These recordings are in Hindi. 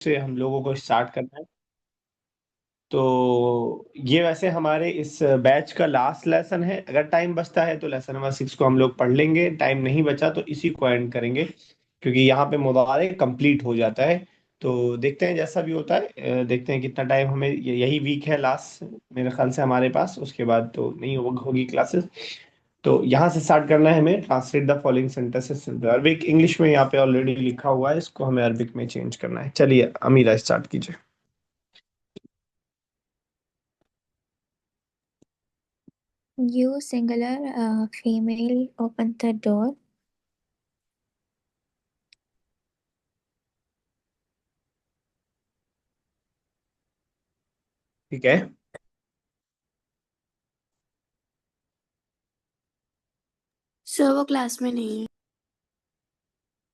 से हम लोगों को स्टार्ट करना है। तो ये वैसे हमारे इस बैच का लास्ट लेसन है। अगर टाइम बचता है तो लेसन नंबर 6 को हम लोग पढ़ लेंगे, टाइम नहीं बचा तो इसी को एंड करेंगे, क्योंकि यहाँ पे मुबारे कंप्लीट हो जाता है। तो देखते हैं जैसा भी होता है, देखते हैं कितना टाइम हमें, यही वीक है लास्ट मेरे ख्याल से हमारे पास, उसके बाद तो नहीं होगी क्लासेस। तो यहाँ से स्टार्ट करना है हमें। Translate the following sentences Arabic English में, यहाँ पे ऑलरेडी लिखा हुआ है, इसको हमें अरबिक में चेंज करना है। चलिए अमीरा स्टार्ट कीजिए। You singular female opened the door. ठीक है। सर वो क्लास में नहीं है।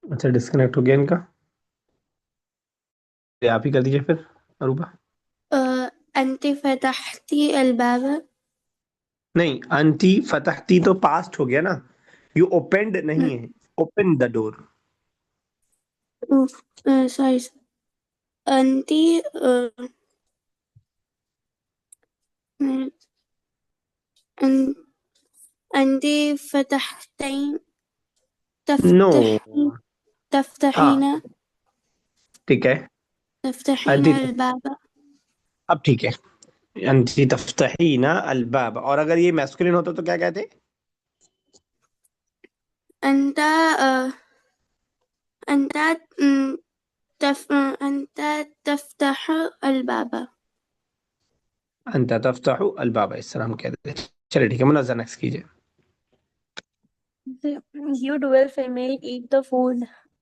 अच्छा, डिस्कनेक्ट हो गया इनका। ये आप ही कर दीजिए फिर, अरूबा। अंती फतहती अलबाब। नहीं, अंटी फतहती तो पास्ट हो गया ना। यू ओपेंड नहीं है, ओपन द डोर। सॉरी। अंती अं- अंती फतहतैन नो। तफ्तही हाँ, तफ्तहीना ठीक है। अंटी तफ्तहीना अलबाब। अब ठीक है। अंटी तफ्तहीना अलबाब, और अगर ये मैस्कुलिन होता तो क्या कहते? अंता अंता अंता तफ्तह अलबाब। अंता तफ्तहु अलबाब, इस तरह हम कहते हैं। चलिए ठीक है, मुनज़्ज़ा नेक्स्ट कीजिए। You 12 female eat the food.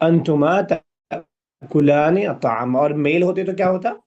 अंतुमा तकुलानी अताम, और मेल होते तो क्या होता?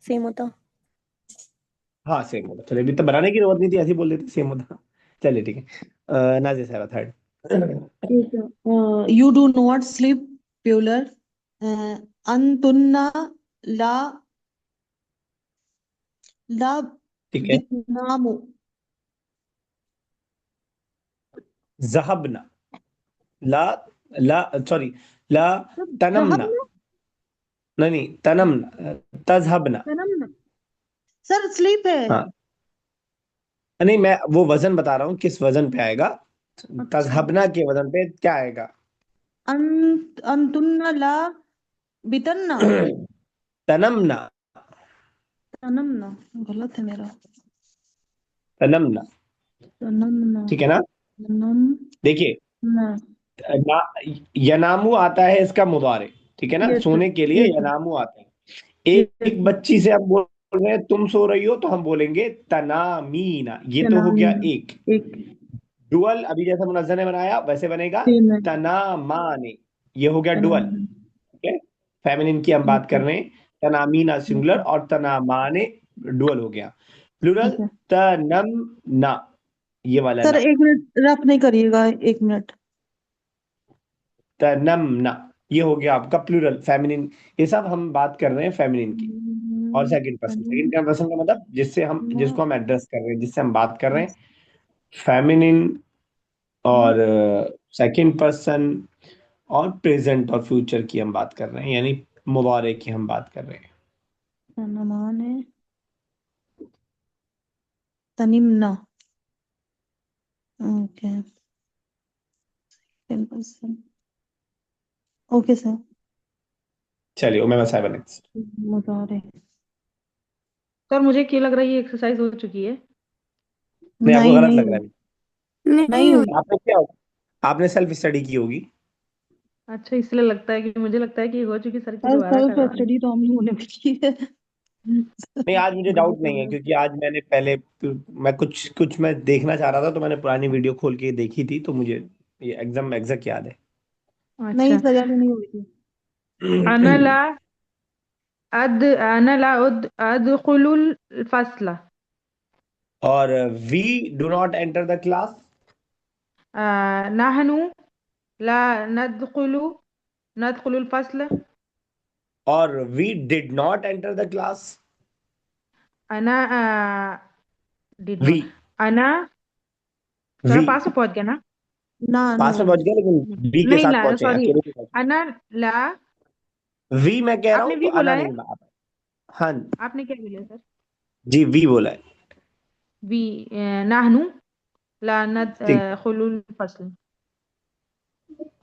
सेम होता. हाँ सेम होता। चलिए, अभी तो बनाने की जरूरत नहीं थी, ऐसे ही बोल देते सेम होता। चलिए ठीक है। नाजिया साहब थर्ड। ठीक है। You do not sleep plural. अंतुन्ना ला ला ठीक है। बितनामु। जहबना, ला, ला, सॉरी, ला तनमना, जहबना नहीं नहीं, तनमना, तजहबना। जहबना। सर स्लीप है। हाँ, नहीं मैं वो वजन बता रहा हूँ किस वजन पे आएगा। अच्छा। तजहबना के वजन पे क्या आएगा? अंतुन्ना ला बितन्ना। तनमना। तनमना गलत है मेरा। तनमना। तनमना ठीक है ना? तनमना। देखिए, ना, यनामू आता है इसका मुदारे, ठीक है ना, यस सर। सोने के लिए यस यनामू आता है। यस एक सर। बच्ची से हम बोल रहे हैं तुम सो रही हो, तो हम बोलेंगे तनामीना, ये तो हो गया तनामीना एक। एक। डुअल अभी जैसा मुनज़्ज़र ने बनाया वैसे बनेगा सेम है। तनामाने, ये हो गया डुअल। तनामीना। ठीक है। फेमिनिन की हम बात ओके। कर रहे हैं। तनामीना सिंगुलर ओके। और तनामाने डुअल हो गया। Plural okay. तनमना, ये वाला सर ना, एक मिनट रफ नहीं करिएगा, एक मिनट। तनमना, ये हो गया आपका प्लूरल फेमिनिन। ये सब हम बात कर रहे हैं फेमिनिन की। और सेकंड पर्सन का मतलब जिसको हम एड्रेस कर रहे हैं, जिससे हम बात कर रहे हैं, फेमिनिन, और सेकंड पर्सन, और प्रेजेंट और फ्यूचर की हम बात कर रहे हैं, यानी मुबारक की हम बात कर रहे हैं। तनमान है। तनिमना। ओके। 10%। Okay sir. चलिए उमेमा साहिबा नेक्स्ट। मुतारे। सर मुझे क्या लग रहा है ये एक्सरसाइज हो चुकी है। नहीं, आपको नहीं गलत नहीं लग रहा है। नहीं नहीं हुई। हुई। आपने क्या, आपने सेल्फ स्टडी की होगी। अच्छा इसलिए लगता है कि मुझे लगता है कि ये हो चुकी सर की सर दोबारा सेल्फ करवा लें। स्टडी तो हम लोगों ने भी की है। नहीं, आज मुझे डाउट नहीं है, क्योंकि आज मैंने पहले, मैं कुछ कुछ मैं देखना चाह रहा था, तो मैंने पुरानी वीडियो खोल के देखी थी, तो मुझे ये एग्जाम एग्जैक्ट याद नहीं अच्छा। सर याद नहीं हुई थी। अना है। ला अना ला अदखुलुल फस्ला। और we do not enter the class. नहनु ला नदखुलुल फस्ल। और we did not enter the class. अना डिड वी, नॉट अना सर वी पास में पहुंच गया ना? नानू पास में पहुंच गया, लेकिन वी के नहीं साथ ला, पहुंचे, सॉरी, अकेले के साथ। अना ला। वी मैं कह रहा आपने हूँ तो वी बोला अना है? नहीं बोला। हाँ आपने क्या बोला सर? जी, वी बोला है। वी नाहनु ला ठीक, खुलुल फसल।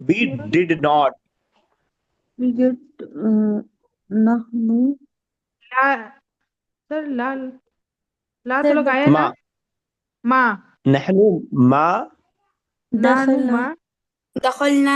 We did not. we get nahnu ला, सर ला, ला तो सर लगाया ना? माँ, माँ, नहनु मा नाहनु दखलना माँ दखलना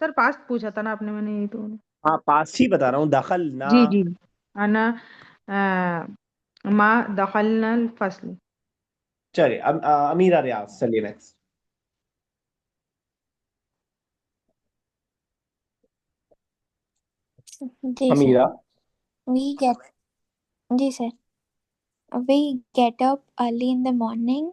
सर पास्ट पूछा था ना आपने, मैंने यही तो। हाँ, पास ही बता रहा हूँ, दखलना। जी जी। अना माँ दखलना फसल। चलिए अब अमीरा रियाज, चलिए नेक्स्ट। जी सर। अमीरा। We get, जी sir, we get up early in the morning.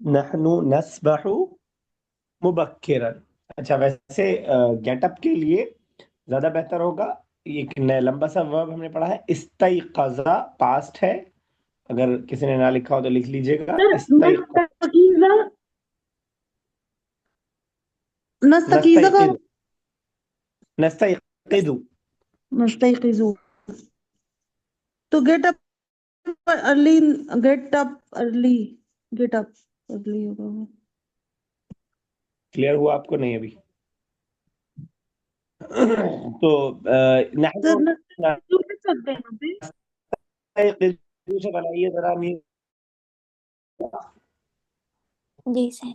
नहनु नस्बहु मुबक्किरन। अच्छा, वैसे गेटअप के लिए ज्यादा बेहतर होगा, एक लंबा सा वर्ब हमने पढ़ा है, इस्तैक़ज़ा, पास्ट है। अगर किसी ने ना लिखा हो तो लिख लीजिएगा, सर इस्तैक़ नस्तकीजा नस्तकीजा का नस्तैक़िज़ नस्तैक़िज़ु। नस्तयकिजु तो early get up early get up early होगा। क्लियर हुआ आपको? नहीं अभी? तो सर नहनु नस्तयकिजु लिख सकते हैं यहाँ पे? नस्तैक़िज़ु से बनाइए जरा अमीर। जी सर,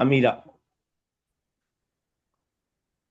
अमीरा।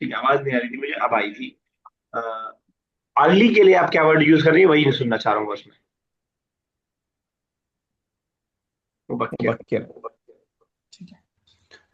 ठीक है, आवाज नहीं आ रही थी मुझे, अब आई थी। अर्ली के लिए आप क्या वर्ड यूज कर रही है, वही नहीं सुनना चाह रहा हूँ बस मैं। मुबक्किर। ठीक है,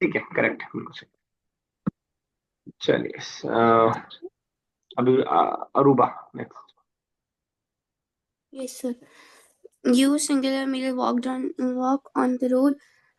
ठीक है, करेक्ट, बिल्कुल सही। चलिए अभी Aruba next. yes sir you singular male walk on the road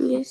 yes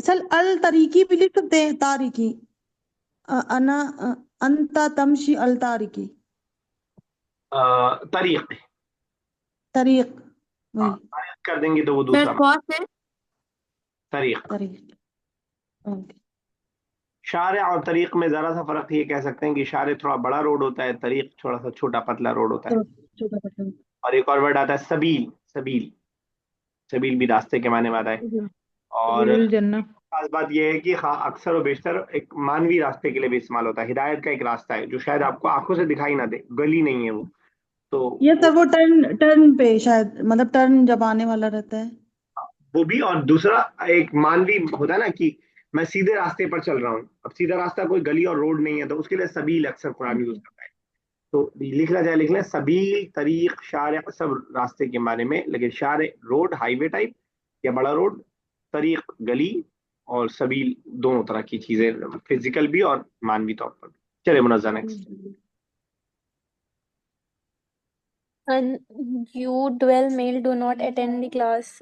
sir अल तरीकी भी लिख सकते हैं, तारीकी अना अंता तमशी अल तारीकी तरीक। तरीक वही तारीक कर देंगे तो वो फिर दूसरा कौन है तरीक। तरीक ओके। शारिअ और तरीक में जरा सा फर्क ये कह सकते हैं कि शारिअ थोड़ा बड़ा रोड होता है, तरीक थोड़ा सा छोटा पतला रोड होता है। छोटा पतला और एक और वर्ड आता है सबील। सबील, सबील भी रास्ते के माने में आता है। और सबीलुल जन्नह। खास बात यह है कि अक्सर और बेशतर एक मानवी रास्ते के लिए भी इस्तेमाल होता है। हिदायत का एक रास्ता है जो शायद आपको आंखों से दिखाई ना दे, गली नहीं है वो। तो ये सर वो टर्न टर्न पे शायद, मतलब टर्न जब आने वाला रहता है। वो भी, और दूसरा एक मानवी होता है ना कि मैं सीधे रास्ते पर चल रहा हूँ। अब सीधा रास्ता कोई गली और रोड नहीं है, तो उसके लिए सबील अक्सर कुरान यूज करता है। तो लिखना चाहे लिख लें, सबील, तरीक, शारे सब रास्ते के माने में। लेकिन शारे रोड, हाईवे टाइप या बड़ा रोड, तरीक गली, और सबील दोनों तरह की चीजें, फिजिकल भी और मानवी तौर पर भी। चलिए Munazza next. And you 12 male do not attend the class.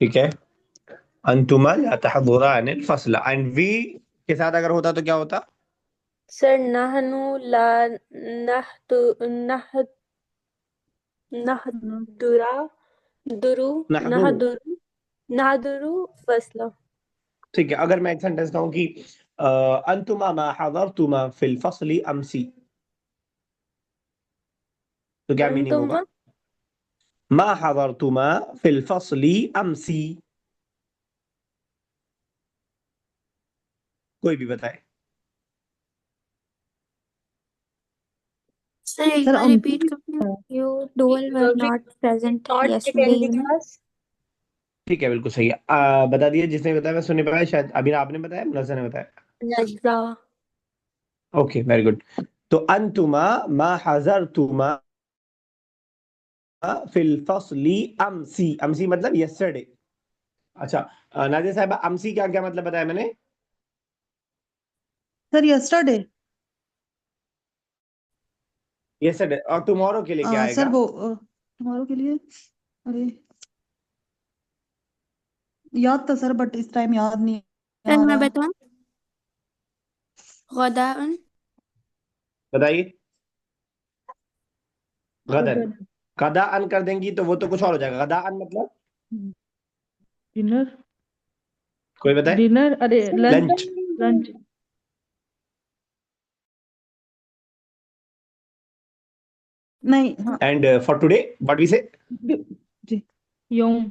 ठीक है, अंतुमा ला तहदुरान अल फस्ल। एंड वी के साथ अगर होता तो क्या होता? सर नहनु ला नह नहदुरा दुरु नहदुरु। नहदुरु नहदुरु फसला. ठीक है, अगर मैं एक सेंटेंस कहूँ कि अंतुमा मा हज़रतुमा फिल फस्ली अमसी, तो क्या मीनिंग होगा? अंतुमा मा हज़रतुमा फिल फस्ली अमसी, कोई भी बताए। सर एक सर बार रिपीट कर You 12 were we not present not yesterday attend the evening. class. ठीक है, बिल्कुल सही है। बता दिए जिसने बताया, मैं सुन नहीं पाया शायद। अभी आपने बताया, मुनज़्ज़ा ने बताया। नज़्ज़ा। Okay, very good. तो अंतुमा मा हज़रतुमा फिल फस्ली अमसी। अमसी मतलब यस्टरडे। अच्छा, नाज़िया साहिबा, अमसी क्या क्या मतलब बताया मैंने? Sir yesterday. यस्टरडे। और टुमारो के लिए क्या सर आएगा? वो टुमारो के लिए, अरे याद था सर, बट इस टाइम याद नहीं सर आ मैं रहा। बताऊं, गदाउन। बताइए। गदन। गदन। गदा अन कर देंगी तो वो तो कुछ और हो जाएगा। गदा अन मतलब डिनर। कोई बताए? डिनर, अरे लंच। लंच। लंच। नहीं, हाँ। And for today what we say? जी। यौम।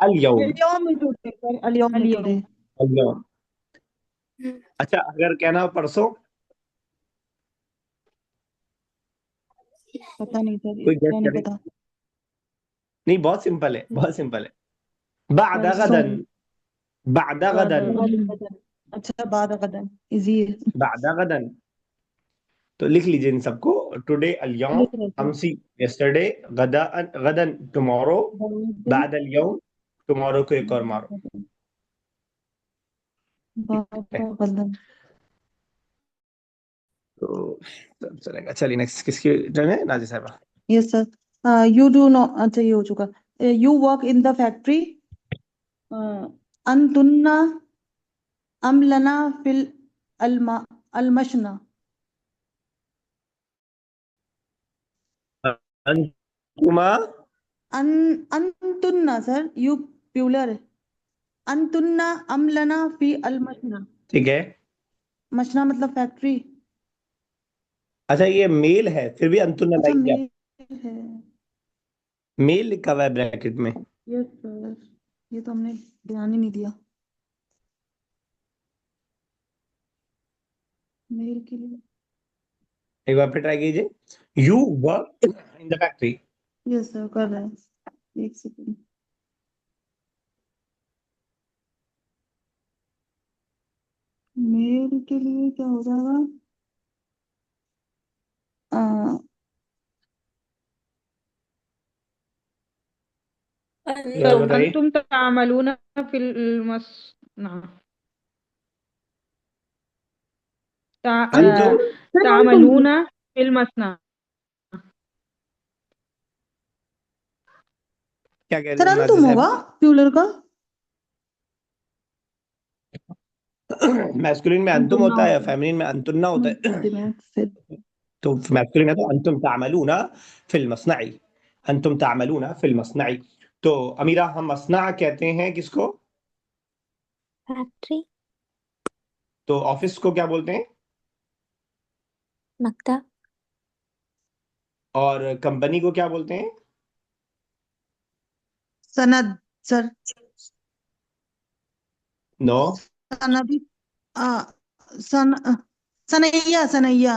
अल यौम। अल-यौम टुडे सर, अल-यौम अल-यौम। टुडे। अल यौम। अच्छा, अगर कहना हो परसों? पता नहीं सर, कोई गेस इसका नहीं करे? पता। नहीं, बहुत सिंपल है, बहुत सिंपल है। बादा परसों। गदन। बादा बाद गदन। गदन। अच्छा, बाद गदन इजी है। बादा गदन। तो लिख लीजिए इन सबको। टुडे अल यौम, लिख रहे थे। अमसी यस्टरडे, गदा गदन टुमारो, बाद बाद अल यौम टुमारो को एक और मारो। ठीक है, गदन। तो सब चलेगा। चलिए नेक्स्ट किसकी टर्न है? नाज़िया साहिबा। Yes sir. You do not, अच्छा ये हो चुका। You work in the factory. अंतुन्ना अमलना फिल अलमा अलमशना। अंतुमा। अन अंतुन्ना सर, यू प्यूलर है। अंतुन्ना अमलना फी अलमशना। ठीक है। मशना मतलब फैक्ट्री। अच्छा, ये मेल है फिर भी अंतुन अच्छा लगाइए आप। मेल है। मेल लिखा हुआ है ब्रैकेट में। यस सर, ये तो हमने ध्यान ही नहीं दिया। मेल के लिए। एक बार फिर ट्राई कीजिए। You work in the factory. Yes sir, कर रहे हैं, एक सेकंड। मेल के लिए क्या हो जाएगा? आ, जरा सर अंतुम बताइए। अंतुम तामलूना फिल मसना। अंतुम सर अंतुम। तामलूना फिल मसना। क्या कह सर रहे नाज़िया अंतुम होगा प्यूलर का। साहब? मैस्कुलिन में अंतुम अंतुन्ना होता है या होगा। फेमिनिन में अंतुन्ना होता है? दिमाग से। तो मैस्कुलिन है तो अंतुम तामलूना फिल मसनई। अंतुम तामलूना फिल मसनई। तो अमीरा, हम मसना कहते हैं किसको? फैक्ट्री, तो ऑफिस को क्या बोलते हैं? मकतब, और कंपनी को क्या बोलते हैं? सनद सर। नो। सनदी। आ, सन सनैया सनैया।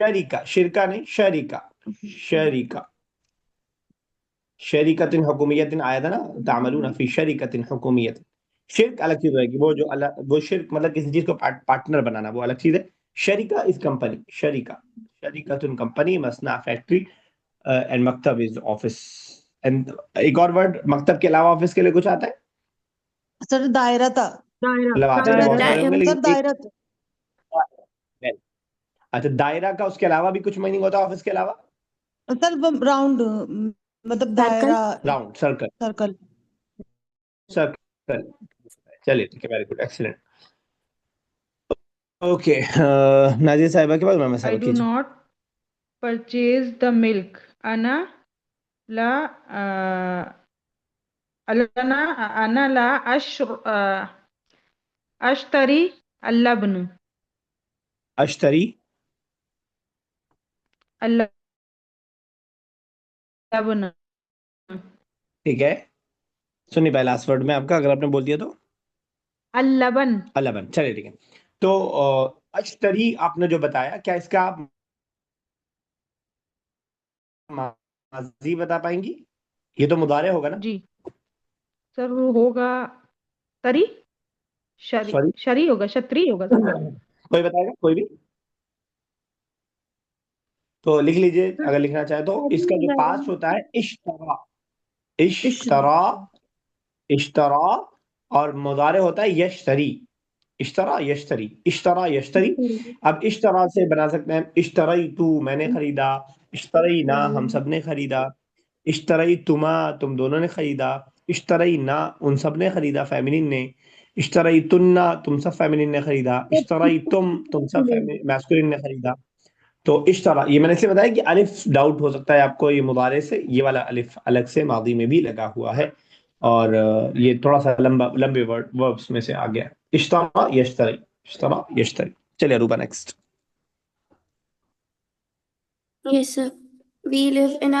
शरीका, शिरका नहीं, शरीका। शरीका। शरीकतिन हुकूमियतिन आया था ना, तामलूना फी शरीकतिन हुकूमियत। शिरक अलग चीज रहेगी, वो जो अलग, वो शिरक मतलब किसी चीज को पार्टनर बनाना, वो अलग चीज है। शरीका इज कंपनी, शरीका। शरीकतुन कंपनी, मसना फैक्ट्री, एंड मकतब इज ऑफिस। एंड एक और वर्ड मकतब के अलावा ऑफिस के लिए कुछ आता है? सर दायरा था। दायरा। मतलब आते तो दायरा बहुत था सारे होंगे सर, लेकिन एक। दायरा था। अच्छा, दायरा का उसके अलावा भी कुछ मीनिंग होता है ऑफिस के अलावा? सर वो राउंड, मतलब सर्कल। दायरा। Round, circle. सर्कल। सर्कल। चलिए ठीक है, very good, excellent. Okay, Nazia साहिबा के बाद मैं आई साहिबा डू कीजिए। Not purchase the milk. अना ला अना अना ला अश्तरी अल्लबन। अश्तरी। अल्लबन। ठीक है, सुनिए पहला लास्ट वर्ड में आपका, अगर आपने बोल दिया तो। अल्लबन। 11, चलिए ठीक है। तो अश्तरी आपने जो बताया, क्या इसका आप माजी बता पाएंगी? ये तो मुदारे होगा ना? जी सर, वो होगा तरी, शरी, सॉरी, शरी होगा, छतरी होगा सर। कोई बताएगा? कोई भी तो लिख लीजिए अगर लिखना चाहे तो। अभी इसका जो जाएगा। पास्ट होता है इश्तरा, इश इश्तरा, इश्तरा। और मुदारे होता है यश्तरी, इश्तरा यश्तरी, इश्तरा यश्तरी। अब इश्तरा से बना सकते हैं इश्तरई तू, मैंने खरीदा। इश्तरई ना, हम सब ने खरीदा। इश्तरई तुमा, तुम दोनों ने खरीदा। इश्तरई ना, उन सब ने खरीदा, फेमिनिन ने। इश्तरई तुन्ना, तुम सब फेमिनिन ने खरीदा। इश्तरई तुम सब मैस्कुलिन ने खरीदा। तो इश्तरा, ये मैंने इसलिए बताया कि अलिफ डाउट हो सकता है आपको ये मुबारे से, ये वाला अलिफ अलग से मादी में भी लगा हुआ है। और ये थोड़ा सा लंबे वर्ब्स में से आ गया। इश्तरा यश्तरी, इश्तरा यश्तरी। चलिए Arooba next. Yes, sir. We live in a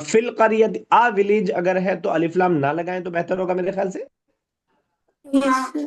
फिल करियत, आ विलेज अगर है तो अलिफ लाम ना लगाएं तो बेहतर होगा मेरे ख्याल से। Yes, sir.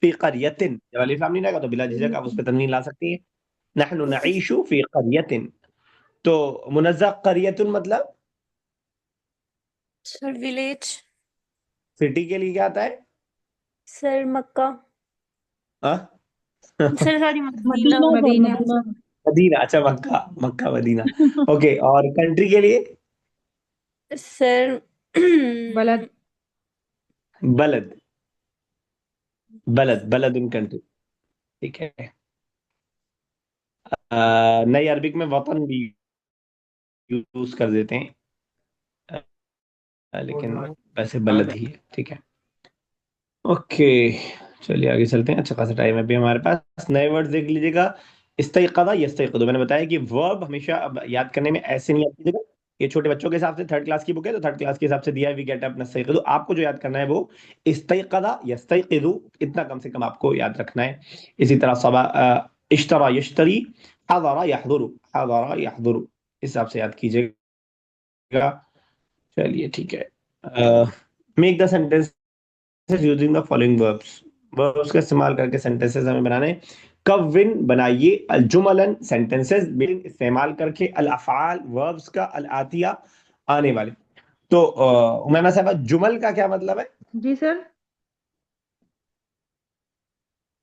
फी करियतिन, जब अलिफ लाम नहीं रहेगा तो बिला झिझक आप उस पर तनवीन ला सकती है। नहनु नईशु फी करियतिन। तो मुनज़्ज़ह करियतुन मतलब सर विलेज। सिटी के लिए क्या आता है? Sir Mecca. हाँ? Sir sorry Medina. Medina, Medina, अच्छा मक्का, मक्का मदीना। ओके, और कंट्री के लिए? सर बलद, बलद, बलद, बलद उन कंट्री। ठीक है। नई अरबिक में वतन भी यूज कर देते हैं, लेकिन वैसे बलद ही है। ठीक है, ओके। चलिए आगे चलते हैं, अच्छा खासा टाइम है अभी हमारे पास। नए वर्ड्स देख लीजिएगा। इस्तयक़ज़ा यस्तयक़िज़ु, मैंने बताया कि वर्ब हमेशा अब याद करने में ऐसे नहीं याद कीजिएगा। ये छोटे बच्चों के हिसाब से थर्ड क्लास की बुक है तो थर्ड क्लास के हिसाब से दिया है, वी गेट अप नस्तयक़िज़ु। आपको जो याद करना है वो इस्तयक़ज़ा यस्तयक़िज़ु, इतना कम से कम आपको याद रखना है। इसी तरह इश्तरा यश्तरी, हज़रा यहज़ुरु, हज़रा यहज़ुरु, इस हिसाब से याद कीजिएगा। चलिए ठीक है। Make the sentence using the following verbs, verbs का इस्तेमाल करके सेंटेंसेस हमें बनाने। कविन बनाइए, अल जुमलन सेंटेंसेस, बिन इस्तेमाल करके, अल अफ़आल वर्ब्स का, अल आतिया आने वाले। तो उमैमा साहब, जुमल का क्या मतलब है? जी सर,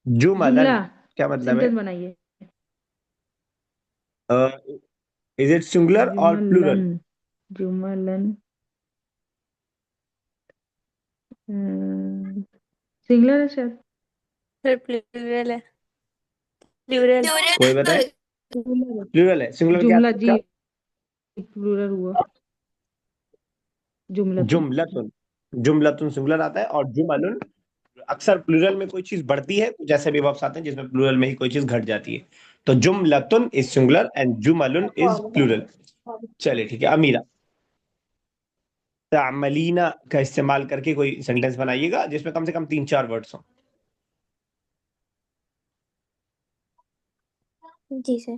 जुमलन जुमला, क्या मतलब है? सेंटेंस बनाइए। इज इट सिंगुलर और जुमलन, प्लूरल? जुमलन, सिंगुलर है शायद। सर प्लूरल है। प्लूरल। कोई बताए? प्लूरल है, सिंगुलर क्या जुमला था जी, इसका? प्लूरल हुआ, जुमलतुन। जुमलतुन, जुमलतुन सिंगुलर आता है, और जुमलुन अक्सर प्लूरल में कोई चीज बढ़ती है, कुछ ऐसे भी वर्ब्स आते हैं जिसमें प्लूरल में ही कोई चीज घट जाती है। तो जुमलतुन इज सिंगुलर एंड जुमलुन इज प्लूरल। चलिए ठीक है, अमीरा, तामलीना का इस्तेमाल करके कोई सेंटेंस बनाइएगा जिसमें कम से कम 3-4 वर्ड्स हों। जी सर।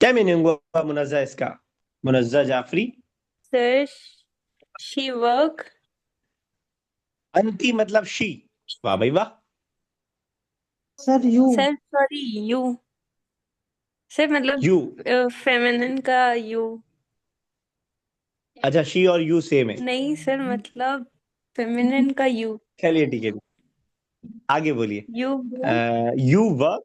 क्या मीनिंग हुआ मुनज़्ज़ह इसका? Munazzah Jafri. Sir she work. अंती मतलब शी, वाह भाई वाह। Sir you, sir sorry you. Sir मतलब यू, फेमिनिन का यू। अच्छा शी और यू सेम है। नहीं सर मतलब फेमिनिन का यू। चलिए ठीक है, आगे बोलिए। You. You work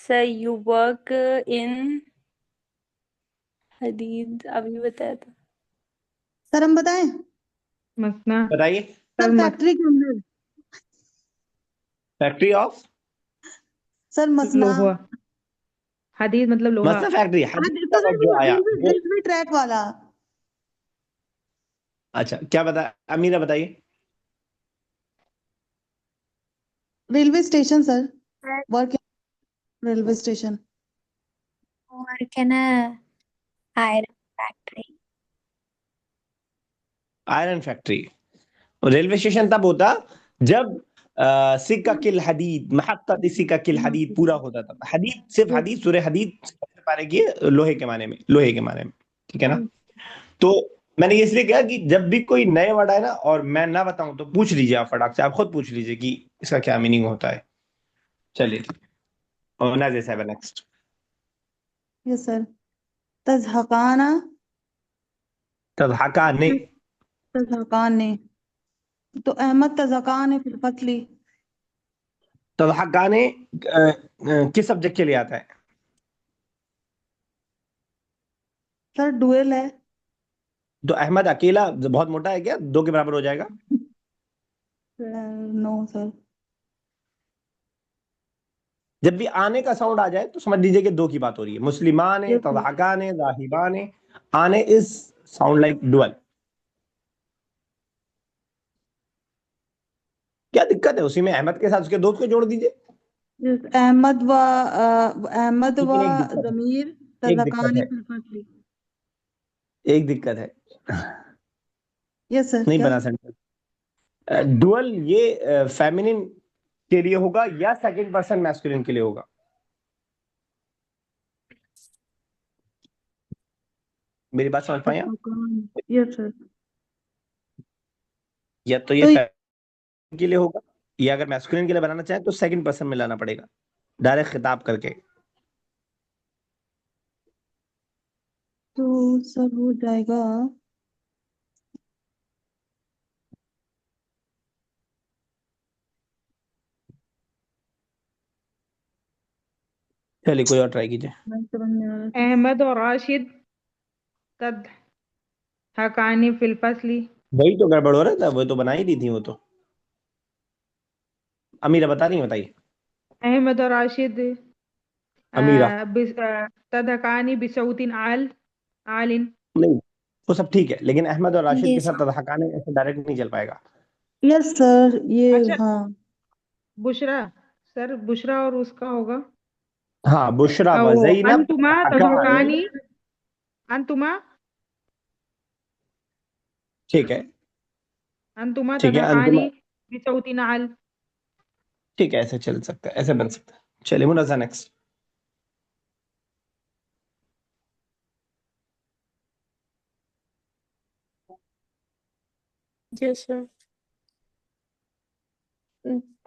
sir you work in हदीद, अभी बताया था। सर हम बताएं? मसना, बताइए। सर सर फैक्ट्री के अंदर, फैक्ट्री ऑफ, सर मसना। लोहा, हदीद मतलब लोहा। मतलब फैक्ट्री, हाँ, हदीद तो का सर वर्ड वो जो आया वो। रेलवे ट्रैक वाला। अच्छा क्या बता, अमीरा बताइए। Railway station sir, work railway station. work in a iron factory. Iron factory. Railway station तब होता जब सिक्का किल हदीद, महत्ता सिक्का किल हदीद पूरा होता था। हदीद सिर्फ हदीद, सूर्य हदीद पारे की लोहे के माने में, लोहे के माने में, ठीक है ना। तो मैंने ये इसलिए कहा कि जब भी कोई नए वर्ड आए ना और मैं ना बताऊं तो पूछ लीजिए, आप फटाक से आप खुद पूछ लीजिए कि इसका क्या मीनिंग होता है। चलिए, और नाज़िर साहब नेक्स्ट। Yes sir. तज़हकाना, तज़हकाने, तज़हकाने, तो अहमद तज़हकान है फिल फसली। तज़हकाने किस सब्जेक्ट के लिए आता है? सर डुएल है। तो अहमद अकेला बहुत मोटा है क्या, 2 के बराबर हो जाएगा? No sir. जब भी आने का साउंड आ जाए तो समझ लीजिए कि 2 की बात हो रही है। मुस्लिमाने, यस सर। तज़हकाने, ज़ाहिबाने, आने इज साउंड लाइक डुअल। क्या दिक्कत है उसी में, अहमद के साथ उसके दोस्त को जोड़ दीजिए। यस, अहमद व लेकिन एक दिक्कत है, ज़मीर एक दिक्कत तज़हकानी है, फिल फसली। एक दिक्कत है, यस सर, नहीं क्या? बना सकते। डुअल ये फेमिनिन के लिए होगा या सेकंड पर्सन मैस्कुलिन के लिए होगा? मेरी बात समझ पाए आप? Yes sir. या तो ये तो फेमिनिन के लिए होगा, या अगर मैस्कुलिन के लिए बनाना चाहे तो सेकंड पर्सन में लाना पड़ेगा, डायरेक्ट खिताब करके। तो सर हो जाएगा। चलिए कोई और ट्राई कीजिए। मैं समझ में आ रहा है। अहमद और राशिद तदहकानी फिल फसली। वही तो गड़बड़ हो रहा था, वो तो बना ही दी थी वो तो। अमीरा बता रही है, बताइए। अहमद और राशिद अमीरा, तदहकानी बिसौतिन आलिन। नहीं वो सब ठीक है, लेकिन अहमद और राशिद जी के साथ सर। तदहकाने ऐसे डायरेक्ट नहीं चल पाएगा। यस सर, ये अच्छा, हाँ। बुशरा। सर बुशरा और उसका होगा हाँ, बुशरा व वो ज़ैनब अंतुमा तदहकाने, तदहकानी। अंतुमा ठीक है, अंतुमा ठीक है अंतिम, तदहकानी बिसौतिन आल। ठीक है, ऐसे चल सकता है, ऐसे बन सकता है। चलिए मुनाजा नेक्स्ट। Yes, sir.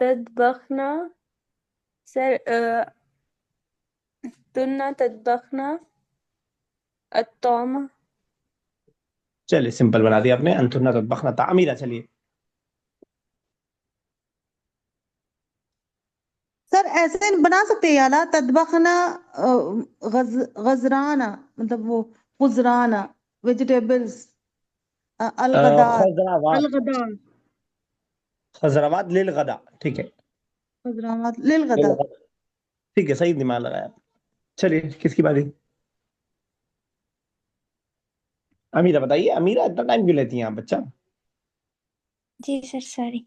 तदबखना सर तुन्ना तदबखना अत्तौमा। चलिए सिंपल बना दिया आपने, अंतुन्ना ततबखना तामीरा। चलिए सर ऐसे बना सकते हैं याला तदबखना गजराना, मतलब वो गुजराना, वेजिटेबल्स, अलगदात, खजरावात, अलगदात, खजरावात लिल गदा, ठीक है, गुजरानात लिल लिल गदा। गदा, ठीक है, सही दिमाग लगाया। चलिए किसकी बारी? अमीरा बताइए। अमीरा इतना टाइम क्यों लेती हैं आप बच्चा? जी सर, सॉरी।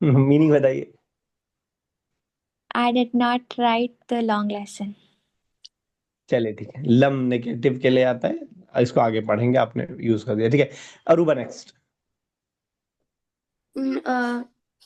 मीनिंग बताइए। I did not write the long lesson. चलिए ठीक है, लम नेगेटिव के लिए आता है, इसको आगे पढ़ेंगे, आपने यूज कर दिया, ठीक है। Aruba next.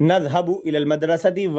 नज़हबु इलल मदरसती व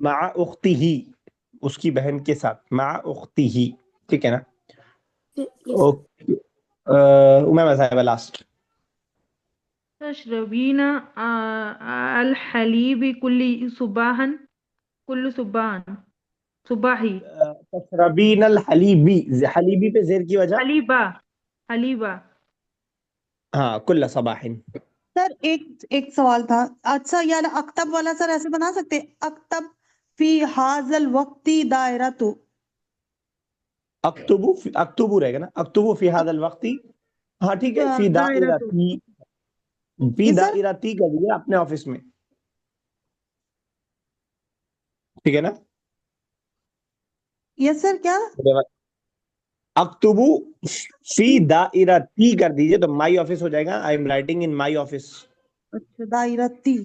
मआ उख्तिही, उसकी बहन के साथ, मआ उख्तिही, ठीक है ना। Yes. ओके, उमैमा साहिबा लास्ट। तशरबीना अलहलीबी कुल्ली सुबाही। तशरबीन अल हलीबी, हलीबी पे जेर की वजह। हलीबा हलीबा। हाँ, कुल्ला सबाहिन। सर एक एक सवाल था। अच्छा याला अक्तब वाला सर ऐसे बना सकते हैं, अक्तब फी हाजल वक्ती दायरा तो। अक्तुबु रहेगा ना, अक्तुबु फी हादल वक्ती। हाँ ठीक है, फी दायरा तो दायरती, फी जी सर। दायरती कर दीजिए अपने ऑफिस में, ठीक है ना। यस सर, क्या? अक्तुबु फी दायरती कर दीजिए तो माई ऑफिस हो जाएगा, I am writing in my office. अच्छा, दायरती,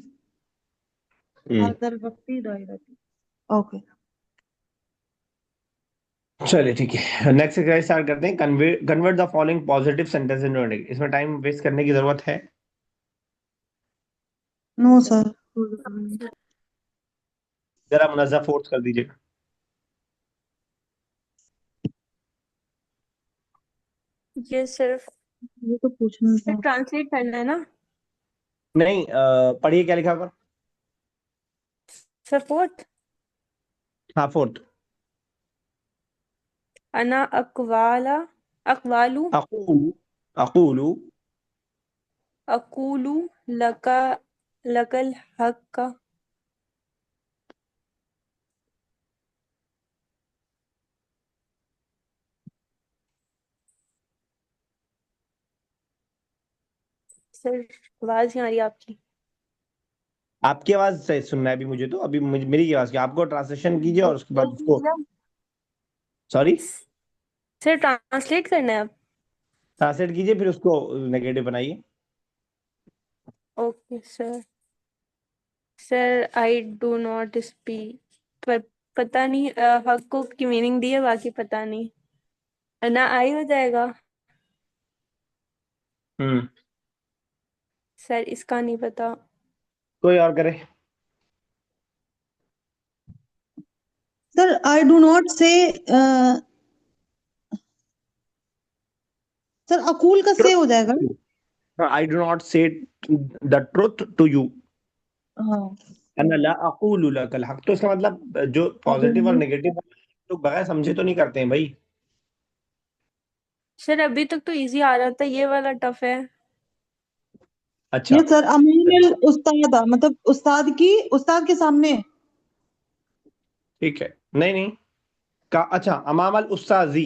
हादल वक्ती दायरती। ओके। चलिए ठीक है, नेक्स्ट एक्सरसाइज स्टार्ट करते हैं। Convert the following positive sentence into negative. इसमें टाइम वेस्ट करने की जरूरत है? No sir. जरा मुनज़्ज़ा फोर्स कर दीजिएगा। ये सिर्फ ये तो पूछना था। ट्रांसलेट करना है ना? नहीं, पढ़िए क्या लिखा हुआ। सर फोर्थ, हाँ फोर्थ। अना अकवाला अकवालू अकूलू, अकूलू, अकूलू लका लकल हक का। सर आवाज नहीं आ रही आपकी। आपकी आवाज से सुनना है अभी मुझे, तो अभी मेरी आवाज की आपको ट्रांसलेशन कीजिए और उसके बाद उसको, सॉरी, सर ट्रांसलेट करना है अब। ट्रांसलेट कीजिए फिर उसको नेगेटिव बनाइए। Okay sir. Sir I do not speak, पर पता नहीं हक को की मीनिंग दी है, बाकी पता नहीं। अना आई हो जाएगा। हम्म, सर इसका नहीं पता। कोई और करे। सर आई डू नॉट से, सर अकूल का से हो जाएगा। आई डू नॉट से द ट्रुथ टू यू, हाँ। अना ला अकूलु लकल हक। तो इसका मतलब जो पॉजिटिव और नेगेटिव लोग बगैर समझे तो नहीं करते हैं भाई। सर अभी तक तो इजी आ रहा था, ये वाला टफ है। अच्छा, ये सर अमीनुल उस्ताद, मतलब उस्ताद की, उस्ताद के सामने। ठीक है, नहीं नहीं का, अच्छा अमामल उस्ताजी।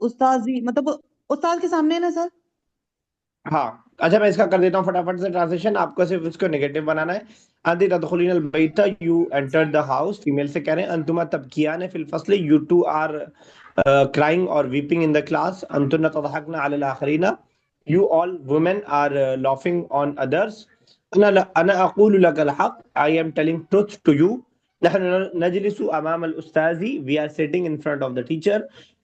उस्ताजी मतलब उस्ताद के सामने ना सर। हाँ अच्छा, मैं इसका कर देता हूँ फटाफट से ट्रांसलेशन, आपको सिर्फ इसको नेगेटिव बनाना है। अंती तदखुलीन अल बैता, you enter the house. Female से कह रहे हैं अंतुमा तबकियान फिल फस्ल, यू टू आर क्राइंग और वीपिंग इन द क्लास। अंतुन्ना तदहकना अल आखरीना, you all women are laughing on others. अना अकूलु लकल हक, I am telling truth to you. नहनु नजलिसु अमाम अल उस्ताजी, we are sitting in front of the teacher.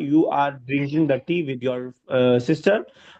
you are drinking the tea with your sister.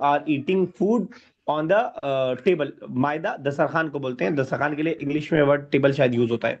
are eating food on the table. मायदा दस्तरखान को बोलते हैं, दस्तरखान के लिए इंग्लिश में वर्ड टेबल शायद यूज होता है।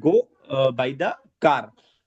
go by the car.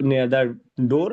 near the door.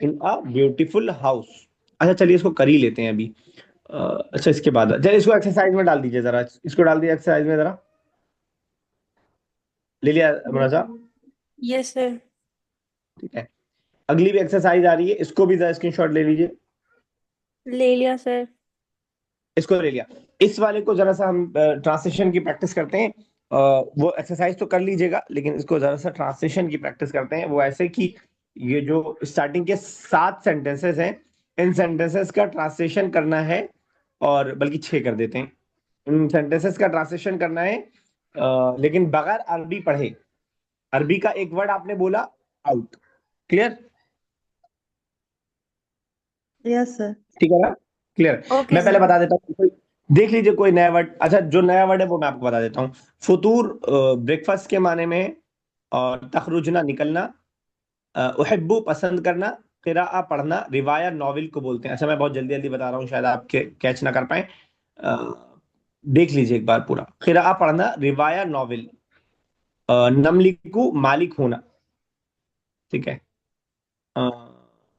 in a beautiful house. अच्छा चलिए इसको कर ही लेते हैं अभी। अच्छा इसके बाद चलिए इसको एक्सरसाइज में डाल दीजिए जरा, इसको डाल दिया एक्सरसाइज में जरा, ले लिया मुनाजा। Yes sir. ठीक है, अगली भी एक्सरसाइज आ रही है, इसको भी जरा स्क्रीनशॉट ले लीजिए। ले लिया सर। इसको ले लिया। इस वाले को जरा सा हम ट्रांसलेशन की प्रैक्टिस करते हैं। वो एक्सरसाइज तो कर लीजिएगा लेकिन इसको जरा सा ट्रांसलेशन की प्रैक्टिस करते हैं। वो ऐसे कि ये जो स्टार्टिंग के 7 सेंटेंसेस हैं, इन सेंटेंसेस का ट्रांसलेशन करना है, और बल्कि 6 कर देते हैं। इन सेंटेंसेस का ट्रांसलेशन करना है, लेकिन बगैर अरबी पढ़े। अरबी का एक वर्ड आपने बोला, आउट। क्लियर? Yes sir. ठीक है ना, क्लियर? ओके मैं पहले सर। बता देता हूँ, देख लीजिए कोई नया वर्ड। अच्छा जो नया वर्ड है वो मैं आपको बता देता हूँ। फतूर ब्रेकफास्ट के माने में है, और तखरुजना निकलना, उहिब्बु पसंद करना, क़िराअह पढ़ना, रिवाया नॉवेल को बोलते हैं। अच्छा मैं बहुत जल्दी जल्दी बता रहा हूँ, शायद आप कैच ना कर पाए। देख लीजिए एक बार पूरा। क़िराअह पढ़ना, रिवाया नॉवेल, नमलिकु मालिक होना, ठीक है। अ,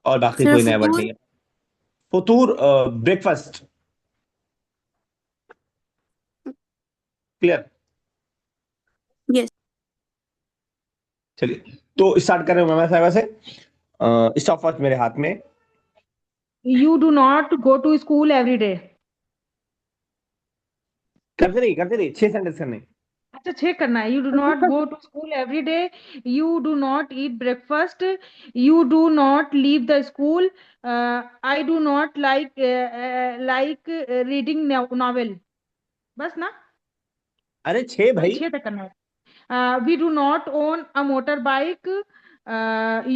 और बाकी सर कोई नया वर्ड फतूर, नहीं है। फतूर ब्रेकफास्ट, क्लियर? यस। चलिए तो स्टार्ट कर रहे हैं मैं साहब से। स्टॉप वॉच मेरे हाथ में। You do not go to school every day. करते रहिए 6 सेंटेंस करने। अच्छा, 6 करना है। You do not go to school every day. You do not eat breakfast. You do not leave the school. I do not like reading novel. बस ना? अरे 6 नहीं, भाई। 6 तक करना है। We do not own a motorbike.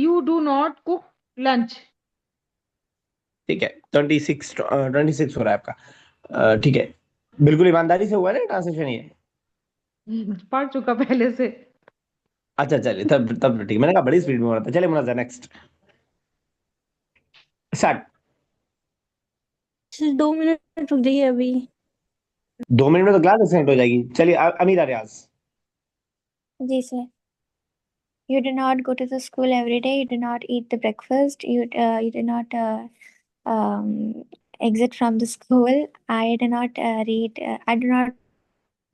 You do not cook lunch. ठीक है 26 हो रहा है आपका। ठीक है, बिल्कुल ईमानदारी से हुआ ना ट्रांसलेशन ये। पढ़ चुका पहले से। अच्छा चलिए, तब तब ठीक, मैंने कहा बड़ी स्पीड में हो रहा था। चलिए मुनाजा नेक्स्ट स्टार्ट। सिर्फ 2 मिनट रुक जाइए अभी। 2 मिनट में तो क्लास एक्सीडेंट हो जाएगी। चलिए अमीरा रियाज। जी sir. You do not go to the school every day. You do not eat the breakfast. You do not exit from the school. I do not read. I do not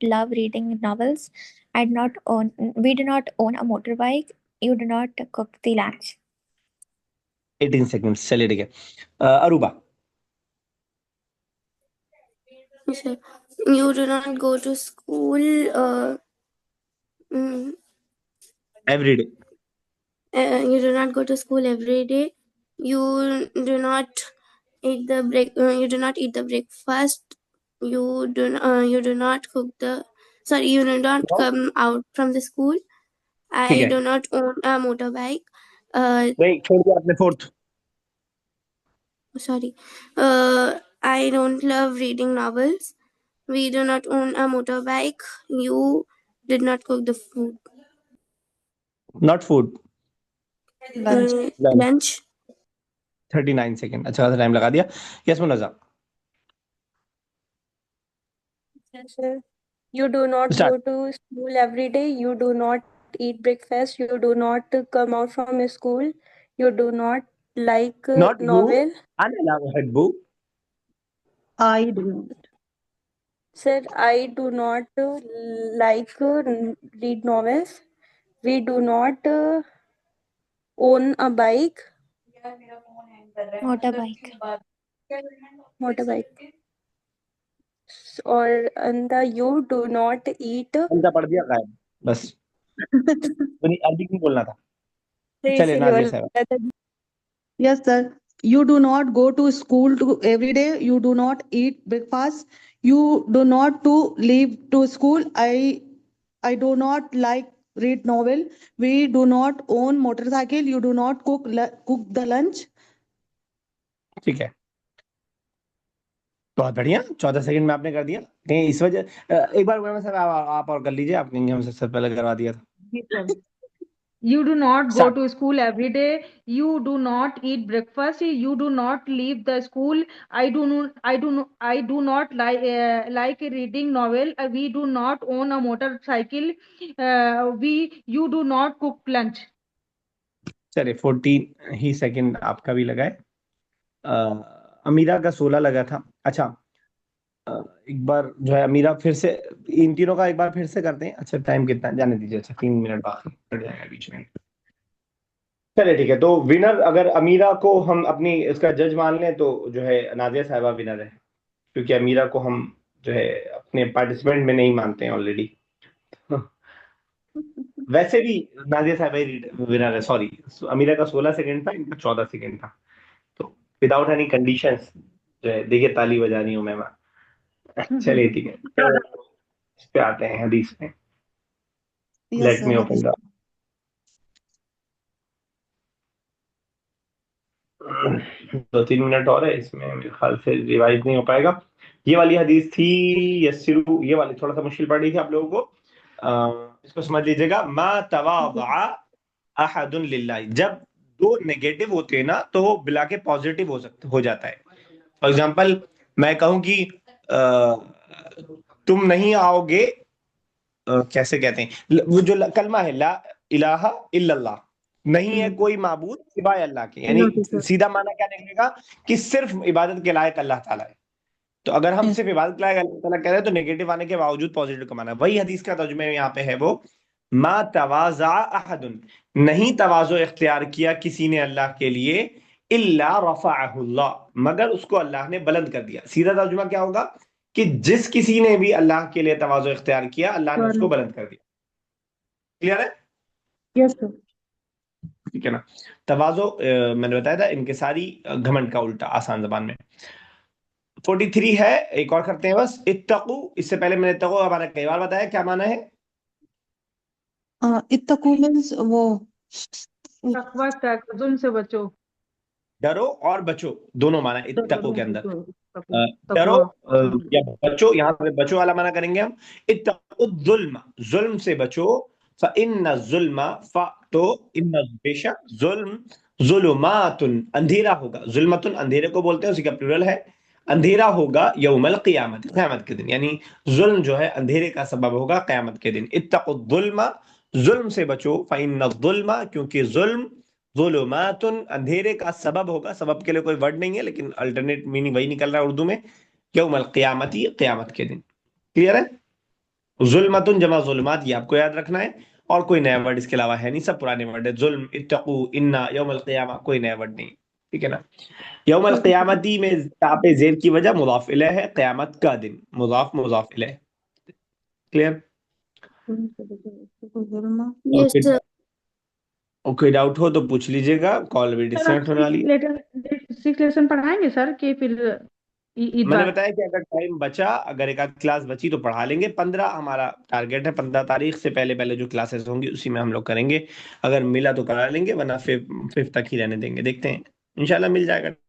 love reading novels. I do not own. We do not own a motorbike. You do not cook the lunch. 18 seconds. चलिए ठीक है, Aruba. Yes, sir. You do not go to school mm, everyday. you do not go to school every day. You do not eat the you do not eat the breakfast. You do not cook the sorry. You do not come out from the school. ठीक I है, do not own a motorbike. नहीं छोड़ दिया आपने fourth. Sorry. I don't love reading novels. We do not own a motorbike. You did not cook the food. Not food. Lunch. Lunch. 39 second, अच्छा खासा टाइम लगा दिया। Yes Munaza Yes, sir. You do not start. go to school every day. You do not eat breakfast. You do not come out from school. You do not like not you, novel. अना uhibbu। I do not. Sir, I do not like read novels. We do not own a bike. Motorbike. Motorbike. Or and the you do not eat. उनका पढ़ दिया गायब बस। तो नहीं, अरबी नहीं बोलना था। चलिए इसीलिए नाजिया साहब। बोला था। Yes, sir. You do not go to school to every day. You do not eat breakfast. You do not to leave to school. I do not like read novel. We do not own motorcycle. You do not cook the lunch. ठीक है, बहुत बढ़िया। 14 सेकंड में आपने कर दिया। कहीं इस वजह एक बार सर आप और कर लीजिए, आपने हमसे सबसे पहले करवा दिया था। जी sir. You do not go start. to school every day. You do not eat breakfast. You do not leave the school. I do not like reading novel. We do not own a motorcycle. You do not cook lunch. चलिए 14 ही सेकंड आपका भी लगा है। अमीरा का 16 लगा था। अच्छा, एक बार जो है अमीरा फिर से, इन तीनों का एक बार फिर से करते हैं। अच्छा टाइम कितना है? जाने दीजिए। अच्छा 3 मिनट बाकी पड़ जाएगा बीच में। चलिए ठीक है, तो विनर अगर अमीरा को हम अपनी इसका जज मान लें तो जो है नाजिया साहिबा विनर है, क्योंकि अमीरा को हम जो है अपने पार्टिसिपेंट में नहीं मानते हैं ऑलरेडी। वैसे भी नाजिया साहिबा ही विनर है। सॉरी, अमीरा का 16 सेकंड था, इनका 14 सेकंड था। तो विदाउट एनी कंडीशंस जो है, देखिए ताली बजानी हो मैं। चलिए ठीक है, तो इस पे आते हैं हदीस में। Yes, let sir. Me Hadith. Open the 2-3 minute और है, इसमें मेरे ख्याल से रिवाइज नहीं हो पाएगा। ये वाली हदीस थी यस्सिरू, ये वाली थोड़ा सा मुश्किल पड़ रही थी आप लोगों को। इसको समझ लीजिएगा। मा तवाज़ा अहदुन लिल्लाह, जब दो नेगेटिव होते हैं ना तो वो बिला के पॉजिटिव हो जाता है। फॉर एग्जाम्पल मैं कहूं कि तुम नहीं आओगे, कैसे कहते हैं वो जो कलमा है, ला इलाहा इल्लल्लाह, नहीं है कोई माबूद सिवाय अल्लाह के, यानी Okay, sir. सीधा माना क्या निकलेगा कि सिर्फ इबादत के लायक अल्लाह ताला है। तो अगर हम Yes. सिर्फ इबादत के लायक अल्लाह ताला कह रहे हैं तो नेगेटिव आने के बावजूद पॉजिटिव का माना है। वही हदीस का तर्जुमे में यहाँ पे है वो मा तवाज़ा अहदुन, नहीं तवाज़ो इख्तियार किया किसी ने अल्लाह के लिए, इल्ला रफ़अहुल्लाह, मगर उसको अल्लाह ने बुलंद कर दिया। सीधा तर्जुमा क्या होगा कि जिस किसी ने भी अल्लाह के लिए तवाज़ो इख्तियार किया, अल्लाह ने उसको बुलंद कर दिया। क्लियर है? Yes, sir. ठीक है ना। तवाज़ो मैंने बताया था इनकिसारी घमंड का उल्टा, आसान जबान में। 43 है, एक और करते हैं बस। इत्तकू, इससे पहले मैंने इत्तकू का माना कई बार बताया, क्या माना है? इत्तकू means वो तकवा जुल्म से बचो। डरो और बचो, दोनों माना इत्तकू डरो के अंदर। बचो, डरो तकवा। या बचो, यहाँ पे बचो वाला माना करेंगे हम। इत्तकु जुल्म, जुल्म से बचो। फ़इन्न ज़ुल्म, फ तो इन्न, बेशक, जुल्म, ज़ुलुमातुन, अंधेरा होगा। जुल्मतुन अंधेरे को बोलते हैं, उसी का प्लूरल है। अंधेरा होगा यौमल क़ियामत, क़यामत के दिन, यानी जुल्म जो है अंधेरे का सबब होगा क़यामत के दिन। इत्तकु ज़ुल्म, जुल्म से बचो। फ़इन्न ज़ुल्म, क्योंकि जुल्म, ज़ुलुमातुन अंधेरे का सबब होगा। सबब के लिए कोई वर्ड नहीं है, लेकिन अल्टरनेट मीनिंग वही निकल रहा है उर्दू में, यौमल क़ियामती, क़यामत के दिन। क्लियर है? जुल्मतुन जमा जुल्मात, ये आपको याद रखना है, और कोई नया वर्ड इसके अलावा है नहीं, सब पुराने वर्ड है। जुल्म, इत्तकू, इन्ना, यौमल क़ियामा, कोई नया वर्ड नहीं। ठीक है ना। यौमल क़ियामती में तापे जेर की वजह मुज़ाफ इलैह है, क़यामत का दिन, मुज़ाफ मुज़ाफ इलैह। क्लियर? Yes, okay, sir. कोई डाउट हो तो पूछ लीजिएगा, कॉल भी सर आप डिस्कनेक्ट होने वाली है। सिक्स लेसन पढ़ाएंगे सर कि फिर इस मैंने बार? बताया कि अगर टाइम बचा, अगर एक आध क्लास बची तो पढ़ा लेंगे। 15 हमारा टारगेट है, 15 तारीख से पहले पहले जो क्लासेस होंगी उसी में हम लोग करेंगे। अगर मिला तो करा लेंगे, वरना फिफ्थ तक ही रहने देंगे, देखते हैं, इंशाल्लाह मिल जाएगा।